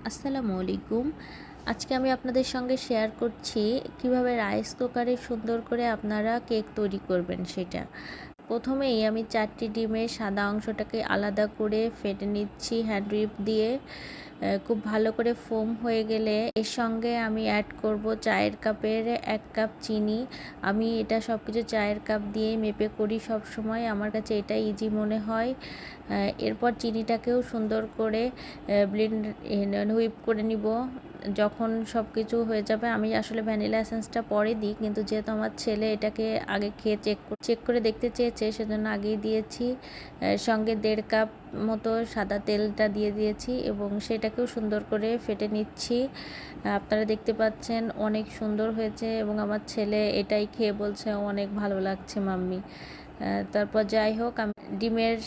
আসসালামু আলাইকুম। আজকে আমি আপনাদের সঙ্গে শেয়ার করছি কিভাবে রাইস কুকারে সুন্দর করে আপনারা কেক তৈরি করবেন সেটা। প্রথমেই আমি 4টি ডিমের সাদা অংশটাকে আলাদা করে ফেটে নিচ্ছি হ্যান্ড হুইপ দিয়ে। খুব ভালো করে ফোম হয়ে গেলে এর সঙ্গে আমি অ্যাড করব চায়ের কাপের 1 কাপ চিনি। আমি এটা সব কিছু চায়ের কাপ দিয়ে মেপে করি সব সময়, আমার কাছে এটা ইজি মনে হয়। এরপর চিনিটাকেও সুন্দর করে ব্লেন্ড হুইপ করে নিব। যখন সব কিছু হয়ে যাবে, আমি আসলে ভ্যানিলা এসেন্সটা পরে দিই, কিন্তু যেহেতু আমার ছেলে এটাকে আগে খেয়ে চেক করে দেখতে চেয়েছে সেজন্য আগেই দিয়েছি। সঙ্গে 1.5 কাপ মতো সাদা তেলটা দিয়ে দিয়েছি এবং সেটাকেও সুন্দর করে ফেটে নিচ্ছি। আপনারা দেখতে পাচ্ছেন অনেক সুন্দর হয়েছে এবং আমার ছেলে এটাই খেয়ে বলছে অনেক ভালো লাগছে মাম্মি। তারপর যাই হোক, আমি ডিমের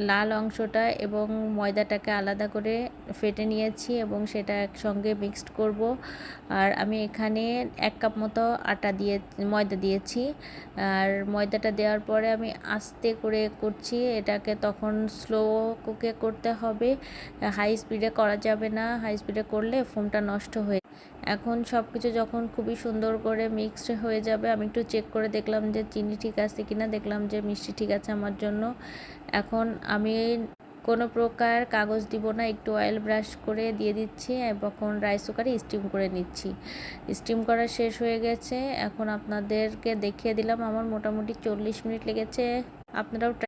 লাল অংশটা এবং ময়দাটাকে আলাদা করে ফেটে নিয়েছি এবং সেটা একসঙ্গে মিক্সড করব। আর আমি এখানে 1 কাপ মতো ময়দা দিয়েছি। আর ময়দাটা দেওয়ার পরে আমি আস্তে করে করছি এটাকে, তখন স্লো কুকে করতে হবে, হাই স্পিডে করা যাবে না। হাই স্পিডে করলে ফোমটা নষ্ট হয়ে। এখন সব কিছু যখন খুবই সুন্দর করে মিক্সড হয়ে যাবে, আমি একটু চেক করে দেখলাম যে চিনি ঠিক আছে কিনা, দেখলাম যে মিষ্টি ঠিক আছে আমার জন্য। এখন আমি কোনো প্রকার কাগজ দিব না, একটু অয়েল ব্রাশ করে দিয়ে দিচ্ছি এবং রাইস কুকারে স্টিম করে নিচ্ছি। স্টিম করা শেষ হয়ে গেছে, এখন আপনাদেরকে দেখিয়ে দিলাম। আমার মোটামুটি 40 মিনিট লেগেছে। আপনারাও